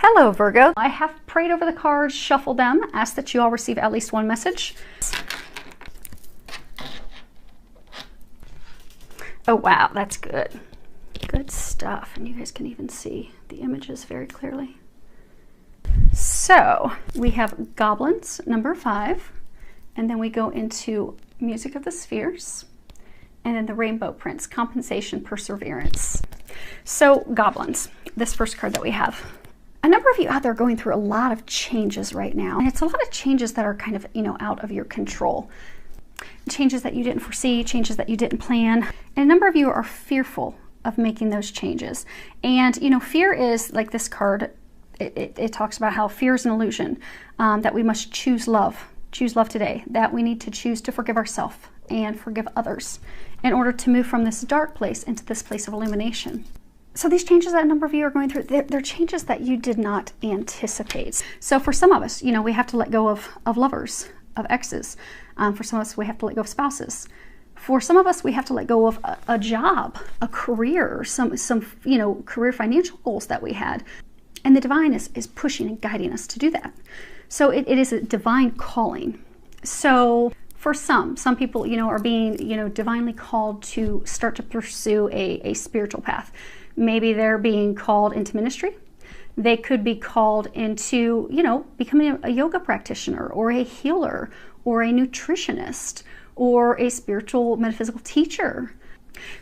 Hello, Virgo. I have prayed over the cards, shuffled them, asked that you all receive at least one message. Oh, wow, that's good. Good stuff. And you guys can even see the images very clearly. So we have goblins, number 5, and then we go into music of the spheres, and then the rainbow prince, compensation, perseverance. So goblins, this first card that we have. A number of you out there are going through a lot of changes right now. And it's a lot of changes that are kind of, out of your control. Changes that you didn't foresee, changes that you didn't plan. And a number of you are fearful of making those changes. And, fear is like this card. It talks about how fear is an illusion, that we must choose love today, that we need to choose to forgive ourselves and forgive others in order to move from this dark place into this place of illumination. So these changes that a number of you are going through, they're changes that you did not anticipate. So for some of us, we have to let go of lovers, of exes. For some of us, we have to let go of spouses. For some of us, we have to let go of a job, a career, some career financial goals that we had. And the divine is pushing and guiding us to do that. So it is a divine calling. So for some people, are being, divinely called to start to pursue a spiritual path. Maybe they're being called into ministry. They could be called into, becoming a yoga practitioner or a healer or a nutritionist or a spiritual metaphysical teacher.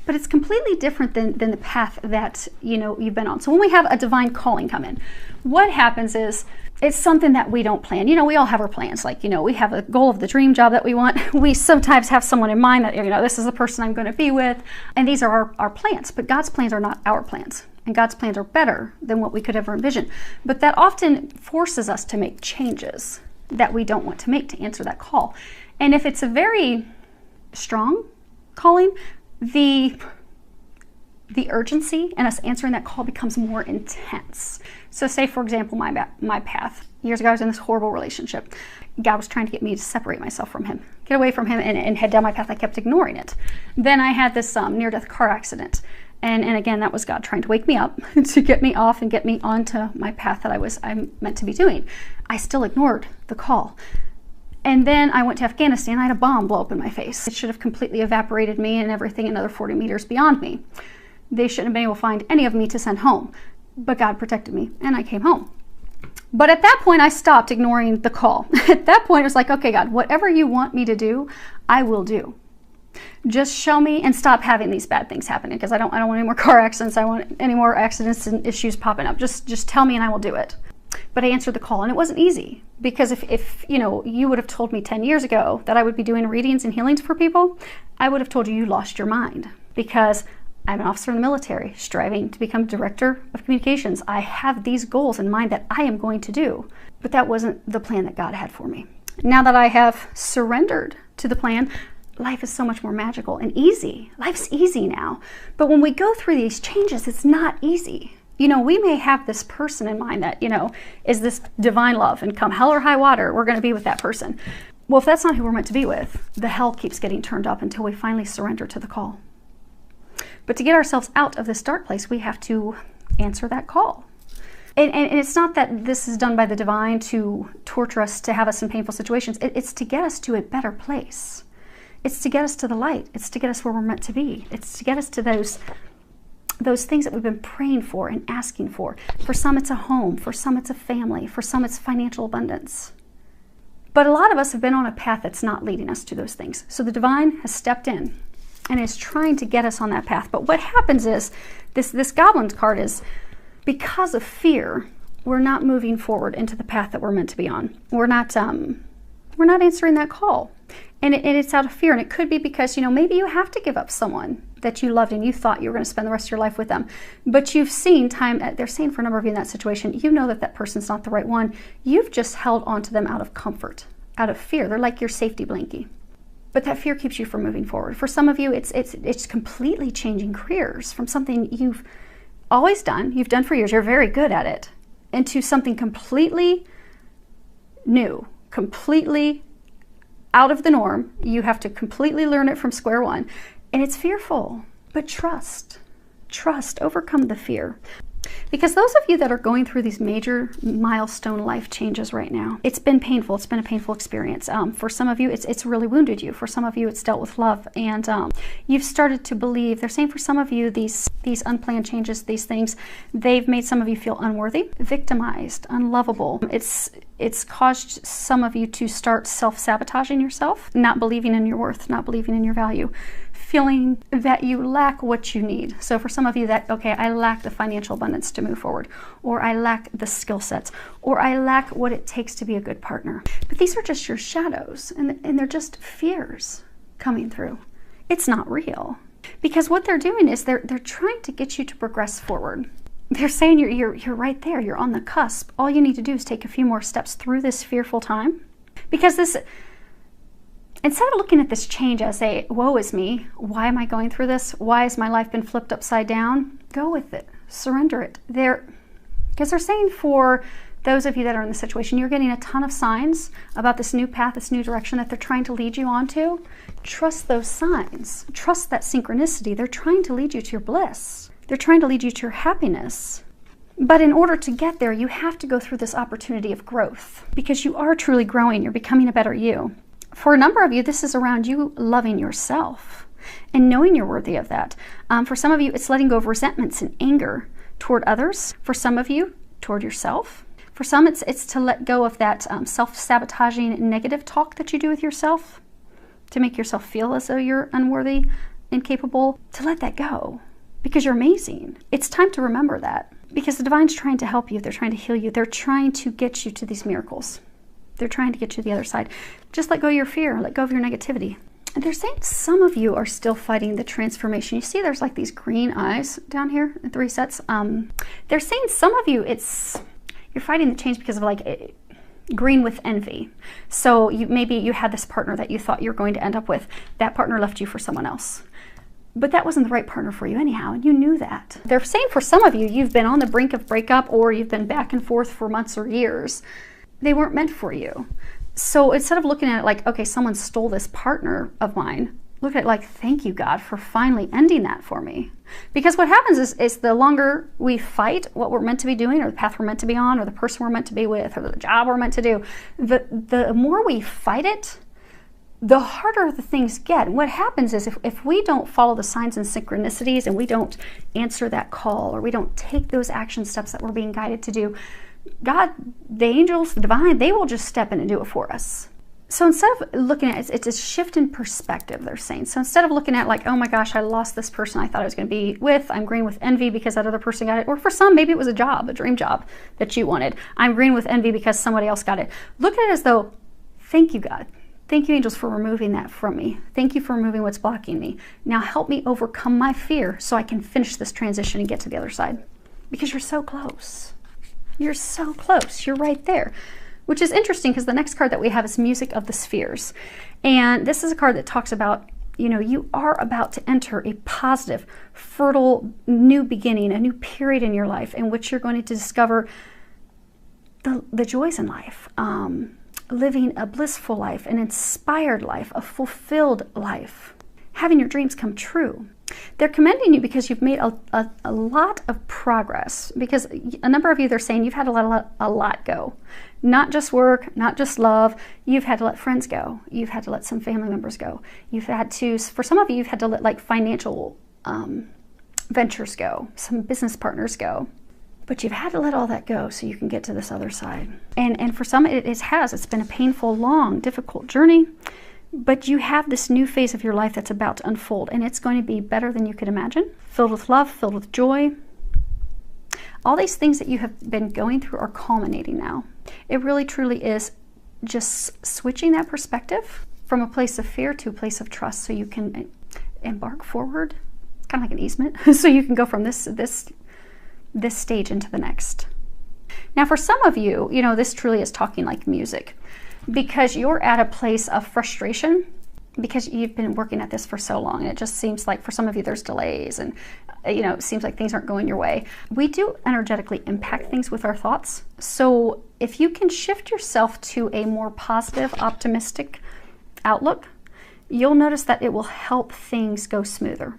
But it's completely different than the path that, you've been on. So when we have a divine calling come in, what happens is it's something that we don't plan. We all have our plans. Like, we have a goal of the dream job that we want. We sometimes have someone in mind that, this is the person I'm going to be with. And these are our plans. But God's plans are not our plans. And God's plans are better than what we could ever envision. But that often forces us to make changes that we don't want to make to answer that call. And if it's a very strong calling, the urgency in us answering that call becomes more intense. So say, for example, my path. Years ago, I was in this horrible relationship. God was trying to get me to separate myself from him, get away from him and head down my path. I kept ignoring it. Then I had this near-death car accident. And again, that was God trying to wake me up to get me off and get me onto my path that I'm meant to be doing. I still ignored the call. And then I went to Afghanistan. I had a bomb blow up in my face. It should have completely evaporated me and everything another 40 meters beyond me. They shouldn't have been able to find any of me to send home. But God protected me and I came home. But at that point, I stopped ignoring the call. At that point, it was like, okay, God, whatever you want me to do, I will do. Just show me and stop having these bad things happening, because I don't want any more car accidents. I don't want any more accidents and issues popping up. Just tell me and I will do it. But I answered the call, and it wasn't easy, because if you would have told me 10 years ago that I would be doing readings and healings for people, I would have told you lost your mind, because I'm an officer in the military striving to become director of communications. I have these goals in mind that I am going to do, but that wasn't the plan that God had for me. Now that I have surrendered to the plan, life is so much more magical and easy. Life's easy now. But when we go through these changes, it's not easy. We may have this person in mind that, is this divine love, and come hell or high water, we're going to be with that person. Well, if that's not who we're meant to be with, the hell keeps getting turned up until we finally surrender to the call. But to get ourselves out of this dark place, we have to answer that call. And it's not that this is done by the divine to torture us, to have us in painful situations. It's to get us to a better place. It's to get us to the light. It's to get us where we're meant to be. It's to get us to those things that we've been praying for and asking for. For some, it's a home. For some, it's a family. For some, it's financial abundance. But a lot of us have been on a path that's not leading us to those things. So the divine has stepped in and is trying to get us on that path. But what happens is, this Goblin's card is, because of fear, we're not moving forward into the path that we're meant to be on. We're not answering that call. And it's out of fear. And it could be because, maybe you have to give up someone that you loved and you thought you were going to spend the rest of your life with them. But you've seen they're saying for a number of you in that situation, that person's not the right one. You've just held on to them out of comfort, out of fear. They're like your safety blankie. But that fear keeps you from moving forward. For some of you, it's completely changing careers from something you've always done, you've done for years, you're very good at it, into something completely new, completely out of the norm. You have to completely learn it from square one. And it's fearful, but trust, overcome the fear. Because those of you that are going through these major milestone life changes right now, it's been painful. It's been a painful experience. For some of you, it's really wounded you. For some of you, it's dealt with love. And you've started to believe, they're saying for some of you, these unplanned changes, these things, they've made some of you feel unworthy, victimized, unlovable. It's caused some of you to start self-sabotaging yourself, not believing in your worth, not believing in your value, feeling that you lack what you need. So for some of you that, okay, I lack the financial abundance to move forward, or I lack the skill sets, or I lack what it takes to be a good partner. But these are just your shadows, and they're just fears coming through. It's not real. Because what they're doing is they're trying to get you to progress forward. They're saying you're right there, you're on the cusp. All you need to do is take a few more steps through this fearful time. Because instead of looking at this change as a, woe is me, why am I going through this? Why has my life been flipped upside down? Go with it, surrender it. Because they're saying for those of you that are in the situation, you're getting a ton of signs about this new path, this new direction that they're trying to lead you onto. Trust those signs. Trust that synchronicity. They're trying to lead you to your bliss. They're trying to lead you to your happiness. But in order to get there, you have to go through this opportunity of growth, because you are truly growing. You're becoming a better you. For a number of you, this is around you loving yourself and knowing you're worthy of that. For some of you, it's letting go of resentments and anger toward others. For some of you, toward yourself. For some, it's to let go of that self-sabotaging negative talk that you do with yourself to make yourself feel as though you're unworthy, incapable, to let that go. Because you're amazing. It's time to remember that. Because the divine's trying to help you. They're trying to heal you. They're trying to get you to these miracles. They're trying to get you to the other side. Just let go of your fear. Let go of your negativity. And they're saying some of you are still fighting the transformation. You see there's like these green eyes down here at the resets. They're saying some of you, you're fighting the change because of like green with envy. So maybe you had this partner that you thought you were going to end up with. That partner left you for someone else. But that wasn't the right partner for you anyhow, and you knew that. They're saying for some of you, you've been on the brink of breakup, or you've been back and forth for months or years. They weren't meant for you. So instead of looking at it like, okay, someone stole this partner of mine, look at it like, thank you, God, for finally ending that for me. Because what happens is the longer we fight what we're meant to be doing, or the path we're meant to be on, or the person we're meant to be with, or the job we're meant to do, the more we fight it, the harder the things get. And what happens is if we don't follow the signs and synchronicities, and we don't answer that call, or we don't take those action steps that we're being guided to do, God, the angels, the divine, they will just step in and do it for us. So instead of looking at it, it's a shift in perspective, they're saying. So instead of looking at like, oh my gosh, I lost this person I thought I was going to be with, I'm green with envy because that other person got it. Or for some, maybe it was a job, a dream job that you wanted. I'm green with envy because somebody else got it. Look at it as though, thank you, God. Thank you, angels, for removing that from me. Thank you for removing what's blocking me. Now help me overcome my fear so I can finish this transition and get to the other side. Because you're so close. You're so close. You're right there. Which is interesting because the next card that we have is Music of the Spheres. And this is a card that talks about, you are about to enter a positive, fertile, new beginning, a new period in your life in which you're going to discover the joys in life. Living a blissful life, an inspired life, a fulfilled life, having your dreams come true. They're commending you because you've made a lot of progress, because a number of you, they're saying you've had to let a lot go. Not just work, not just love. You've had to let friends go. You've had to let some family members go. You've had to, for some of you, you've had to let like financial ventures go, some business partners go. But you've had to let all that go so you can get to this other side. And for some, it's been a painful, long, difficult journey. But you have this new phase of your life that's about to unfold. And it's going to be better than you could imagine. Filled with love, filled with joy. All these things that you have been going through are culminating now. It really, truly is just switching that perspective from a place of fear to a place of trust so you can embark forward. It's kind of like an easement. So you can go from this stage into the next. Now for some of you, this truly is talking like music, because you're at a place of frustration because you've been working at this for so long, and it just seems like for some of you there's delays, and it seems like things aren't going your way. We do energetically impact things with our thoughts. So if you can shift yourself to a more positive, optimistic outlook, you'll notice that it will help things go smoother,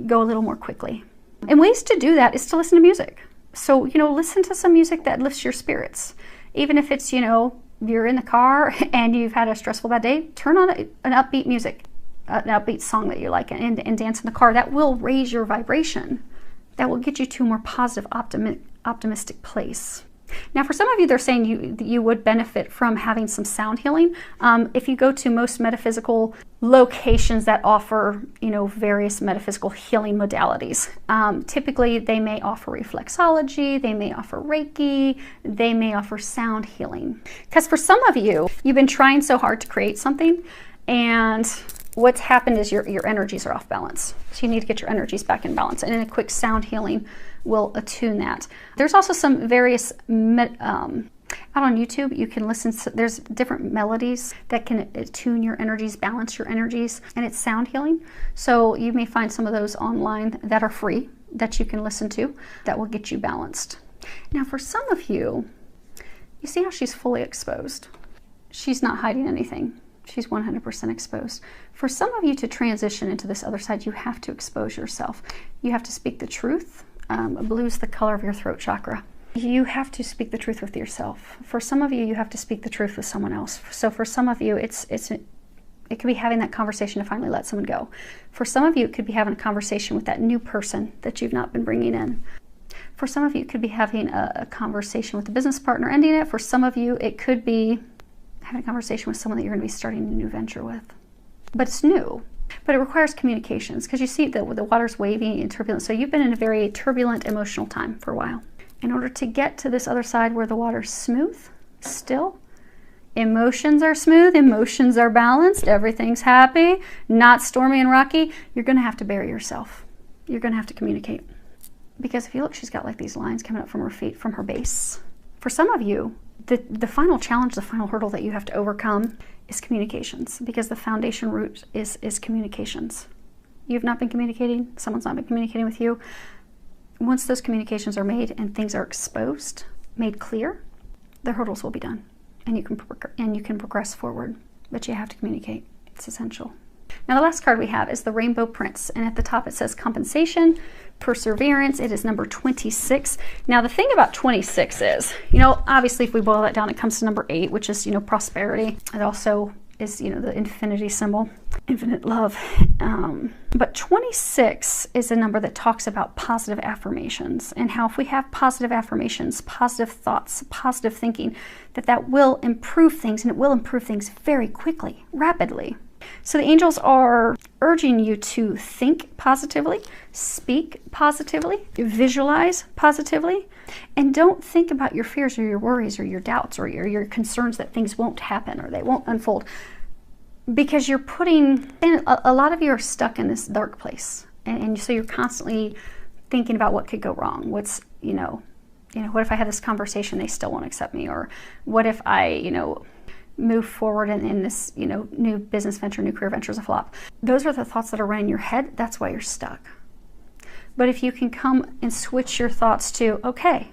go a little more quickly. And ways to do that is to listen to music. So, listen to some music that lifts your spirits. Even if it's, you're in the car and you've had a stressful bad day, turn on an upbeat music, an upbeat song that you like, and dance in the car. That will raise your vibration. That will get you to a more positive, optimistic place. Now, for some of you, they're saying you would benefit from having some sound healing. If you go to most metaphysical locations that offer, various metaphysical healing modalities, typically they may offer reflexology, they may offer Reiki, they may offer sound healing. Because for some of you, you've been trying so hard to create something, and what's happened is your energies are off balance. So you need to get your energies back in balance. And in a quick sound healing will attune that. There's also some various, out on YouTube, you can listen to, there's different melodies that can attune your energies, balance your energies, and it's sound healing. So you may find some of those online that are free that you can listen to that will get you balanced. Now, for some of you, you see how she's fully exposed. She's not hiding anything. She's 100% exposed. For some of you to transition into this other side, you have to expose yourself. You have to speak the truth. Blue is the color of your throat chakra. You have to speak the truth with yourself. For some of you, you have to speak the truth with someone else. So for some of you, it could be having that conversation to finally let someone go. For some of you, it could be having a conversation with that new person that you've not been bringing in. For some of you, it could be having a conversation with a business partner, ending it. For some of you, it could be having a conversation with someone that you're going to be starting a new venture with. But it's new. But it requires communications, because you see that the water's wavy and turbulent. So you've been in a very turbulent emotional time for a while. In order to get to this other side where the water's smooth, still, emotions are smooth, emotions are balanced, everything's happy, not stormy and rocky, you're going to have to bury yourself. You're going to have to communicate. Because if you look, she's got like these lines coming up from her feet, from her base. For some of you, the final challenge, the final hurdle that you have to overcome is communications, because the foundation root is communications. You've not been communicating, someone's not been communicating with you. Once those communications are made and things are exposed, made clear, the hurdles will be done, and you can progress forward. But you have to communicate. It's essential. Now, the last card we have is the Rainbow Prince, and at the top it says compensation, perseverance. It is number 26. Now, the thing about 26 is, obviously if we boil that down, it comes to number 8, which is, prosperity. It also is, the infinity symbol, infinite love. But 26 is a number that talks about positive affirmations, and how if we have positive affirmations, positive thoughts, positive thinking, that will improve things, and it will improve things very quickly, rapidly. So the angels are urging you to think positively, speak positively, visualize positively, and don't think about your fears or your worries or your doubts or your concerns that things won't happen or they won't unfold. Because you're a lot of you are stuck in this dark place. And so you're constantly thinking about what could go wrong. What if I have this conversation, they still won't accept me? Or what if I, move forward in this, new business venture, new career venture is a flop. Those are the thoughts that are running your head. That's why you're stuck. But if you can come and switch your thoughts to, okay,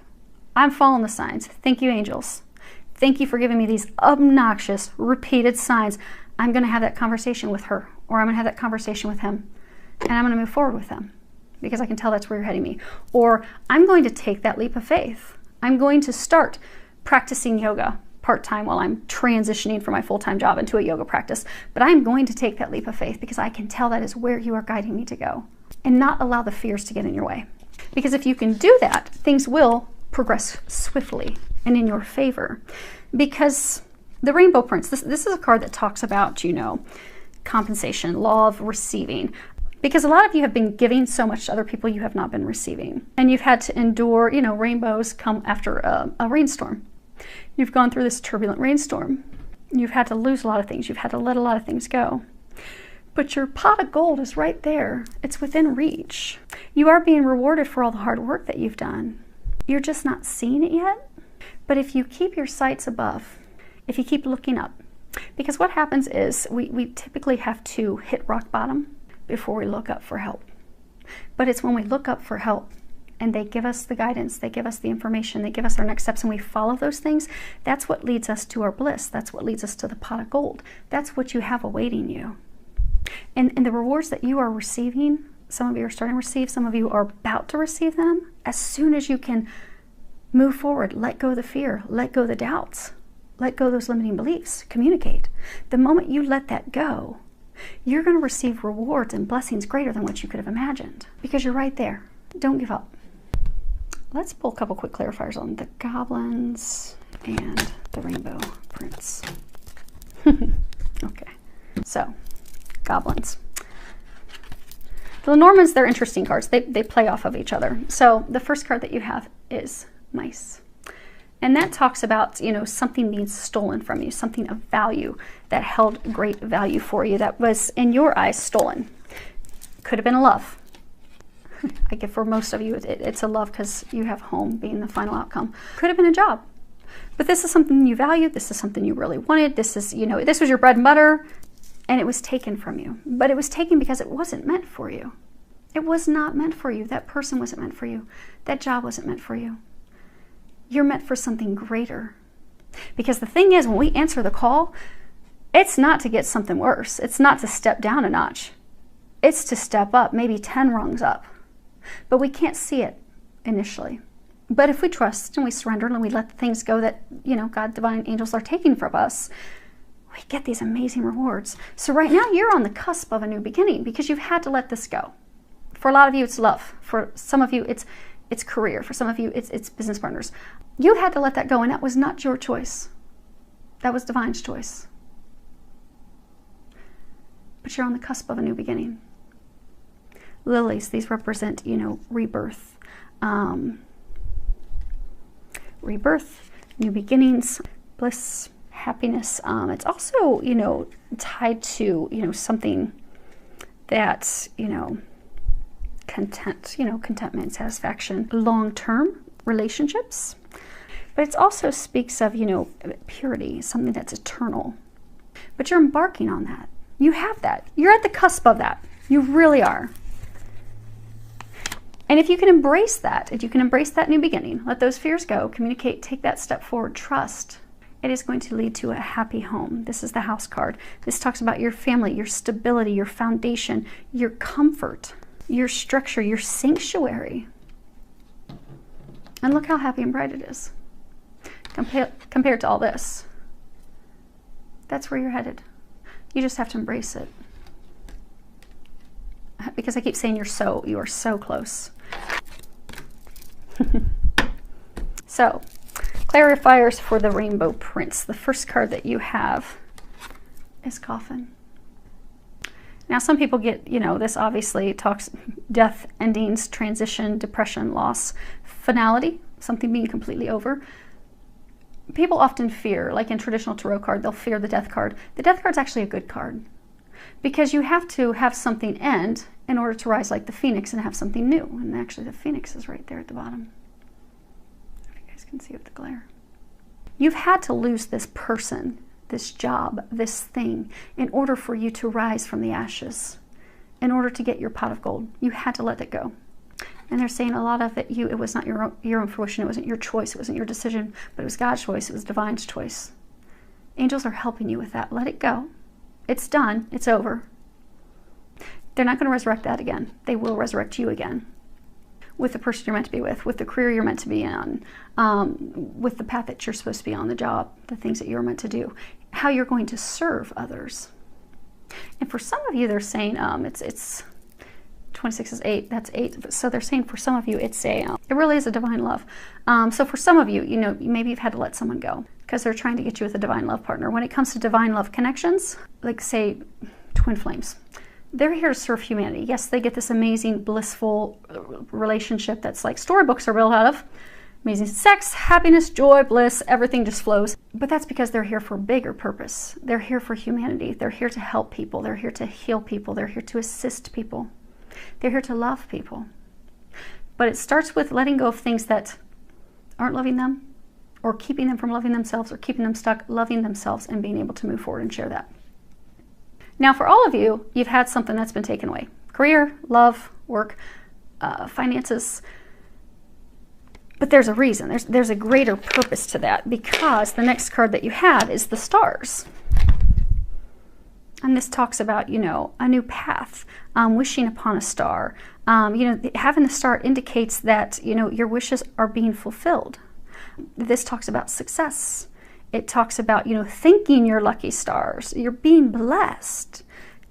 I'm following the signs. Thank you, angels. Thank you for giving me these obnoxious, repeated signs. I'm going to have that conversation with her, or I'm going to have that conversation with him, and I'm going to move forward with them because I can tell that's where you're heading me. Or I'm going to take that leap of faith. I'm going to start practicing yoga part-time while I'm transitioning from my full-time job into a yoga practice. But I'm going to take that leap of faith because I can tell that is where you are guiding me to go, and not allow the fears to get in your way. Because if you can do that, things will progress swiftly and in your favor. Because the Rainbow Prince, this is a card that talks about, compensation, law of receiving. Because a lot of you have been giving so much to other people you have not been receiving. And you've had to endure, rainbows come after a rainstorm. You've gone through this turbulent rainstorm. You've had to lose a lot of things. You've had to let a lot of things go. But your pot of gold is right there. It's within reach. You are being rewarded for all the hard work that you've done. You're just not seeing it yet. But if you keep your sights above, if you keep looking up, because what happens is we typically have to hit rock bottom before we look up for help. But it's when we look up for help and they give us the guidance, they give us the information, they give us our next steps, and we follow those things, that's what leads us to our bliss. That's what leads us to the pot of gold. That's what you have awaiting you. And the rewards that you are receiving, some of you are starting to receive, some of you are about to receive them, as soon as you can Move forward. Let go of the fear. Let go of the doubts. Let go of those limiting beliefs. Communicate. The moment you let that go, you're going to receive rewards and blessings greater than what you could have imagined, because you're right there. Don't give up. Let's pull a couple quick clarifiers on the goblins and the rainbow prince. Okay, so goblins. The Lenormands, they're interesting cards. They play off of each other. So the first card that you have is mice. And that talks about, you know, something being stolen from you, something of value that held great value for you that was, in your eyes, stolen. Could have been a love. I get for most of you, it's a love because you have home being the final outcome. Could have been a job. But this is something you valued. This is something you really wanted. This is, you know, this was your bread and butter, and it was taken from you. But it was taken because it wasn't meant for you. It was not meant for you. That person wasn't meant for you. That job wasn't meant for you. You're meant for something greater. Because the thing is, when we answer the call, it's not to get something worse. It's not to step down a notch. It's to step up, maybe 10 rungs up. But we can't see it initially. But if we trust and we surrender and we let the things go that, you know, God, divine angels are taking from us, we get these amazing rewards. So right now you're on the cusp of a new beginning because you've had to let this go. For a lot of you, it's love. For some of you, it's career. For some of you, it's business partners. You had to let that go, and that was not your choice. That was divine's choice. But you're on the cusp of a new beginning. Lilies, these represent, you know, rebirth. Rebirth, new beginnings, bliss, happiness. It's also, you know, tied to, you know, something that's, you know, content, you know, contentment, satisfaction, long-term relationships. But it also speaks of, you know, purity, something that's eternal. But you're embarking on that. You have that. You're at the cusp of that. You really are. And if you can embrace that, if you can embrace that new beginning, let those fears go, communicate, take that step forward, trust, it is going to lead to a happy home. This is the house card. This talks about your family, your stability, your foundation, your comfort, your structure, your sanctuary. And look how happy and bright it is. Compared to all this. That's where you're headed. You just have to embrace it. Because I keep saying you are so close. So, clarifiers for the Rainbow Prince. The first card that you have is Coffin. Now, some people get, you know, this obviously talks death, endings, transition, depression, loss, finality, something being completely over. People often fear, like in traditional tarot card, they'll fear the death card. The death card's actually a good card because you have to have something end in order to rise like the phoenix and have something new. And actually the phoenix is right there at the bottom. If you guys can see with the glare. You've had to lose this person, this job, this thing, in order for you to rise from the ashes, in order to get your pot of gold. You had to let it go. And they're saying a lot of it, it was not your own fruition, it wasn't your choice, it wasn't your decision, but it was God's choice, it was divine's choice. Angels are helping you with that. Let it go. It's done. It's over. They're not going to resurrect that again. They will resurrect you again with the person you're meant to be with the career you're meant to be on, with the path that you're supposed to be on, the job, the things that you're meant to do, how you're going to serve others. And for some of you, they're saying it's 26 is 8, that's 8. So they're saying for some of you, it really is a divine love. So for some of you, you know, maybe you've had to let someone go because they're trying to get you with a divine love partner. When it comes to divine love connections, like say twin flames, they're here to serve humanity. Yes, they get this amazing, blissful relationship that's like storybooks are built out of. Amazing sex, happiness, joy, bliss, everything just flows. But that's because they're here for a bigger purpose. They're here for humanity. They're here to help people. They're here to heal people. They're here to assist people. They're here to love people. But it starts with letting go of things that aren't loving them or keeping them from loving themselves or keeping them stuck loving themselves and being able to move forward and share that. Now, for all of you, you've had something that's been taken away. Career, love, work, finances. But there's a reason. There's a greater purpose to that because the next card that you have is the stars. And this talks about, you know, a new path, wishing upon a star. You know, having the star indicates that, you know, your wishes are being fulfilled. This talks about success. It talks about, thanking your lucky stars. You're being blessed.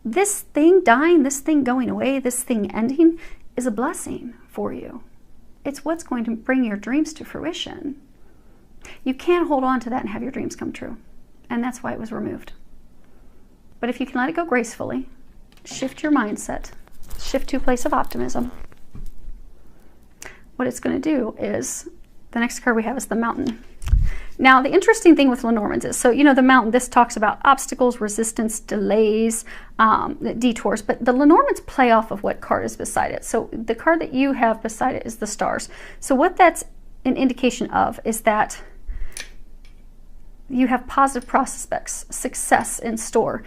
This thing dying, this thing going away, this thing ending is a blessing for you. It's what's going to bring your dreams to fruition. You can't hold on to that and have your dreams come true. And that's why it was removed. But if you can let it go gracefully, shift your mindset, shift to a place of optimism, what it's going to do is, the next card we have is the Mountain. Now, the interesting thing with Lenormand is, so, the Mountain, this talks about obstacles, resistance, delays, detours, but the Lenormands play off of what card is beside it. So the card that you have beside it is the Stars. So what that's an indication of is that you have positive prospects, success in store.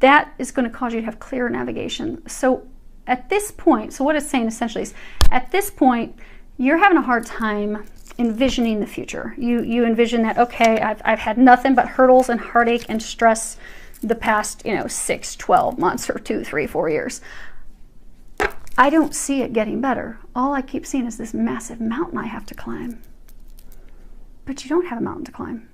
That is going to cause you to have clearer navigation. So at this point, so what it's saying essentially is, at this point, you're having a hard time envisioning the future. You envision that, okay, I've had nothing but hurdles and heartache and stress the past, 6, 12 months or 2, 3, 4 years. I don't see it getting better. All I keep seeing is this massive mountain I have to climb. But you don't have a mountain to climb.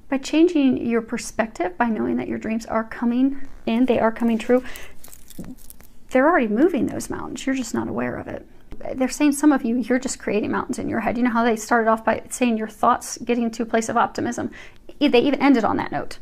By changing your perspective, by knowing that your dreams are coming in, they are coming true, they're already moving those mountains. You're just not aware of it. They're saying some of you, you're just creating mountains in your head. You know how they started off by saying your thoughts getting to a place of optimism? They even ended on that note.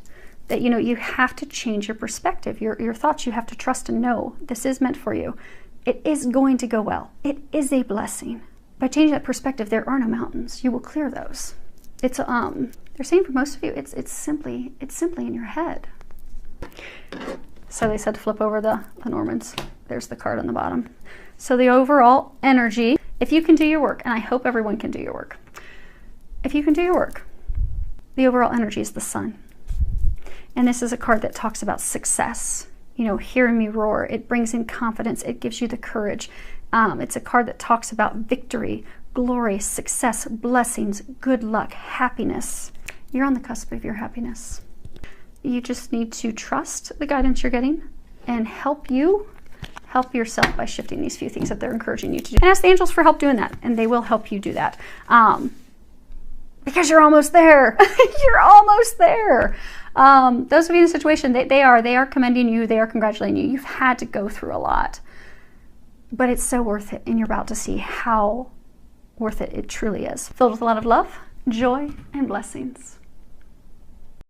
That, you have to change your perspective. Your thoughts, you have to trust and know this is meant for you. It is going to go well. It is a blessing. By changing that perspective, there are no mountains. You will clear those. It's they're saying for most of you, it's simply in your head. So they said to flip over the Lenormands. There's the card on the bottom. So the overall energy, if you can do your work, and I hope everyone can do your work. If you can do your work, the overall energy is the Sun. And this is a card that talks about success. Hearing me roar, it brings in confidence. It gives you the courage. It's a card that talks about victory, glory, success, blessings, good luck, happiness. You're on the cusp of your happiness. You just need to trust the guidance you're getting and help yourself by shifting these few things that they're encouraging you to do. And ask the angels for help doing that, and they will help you do that. Because you're almost there. You're almost there. Those of you in the situation, they are commending you. They are congratulating you. You've had to go through a lot. But it's so worth it, and you're about to see how worth it truly is. Filled with a lot of love, joy, and blessings.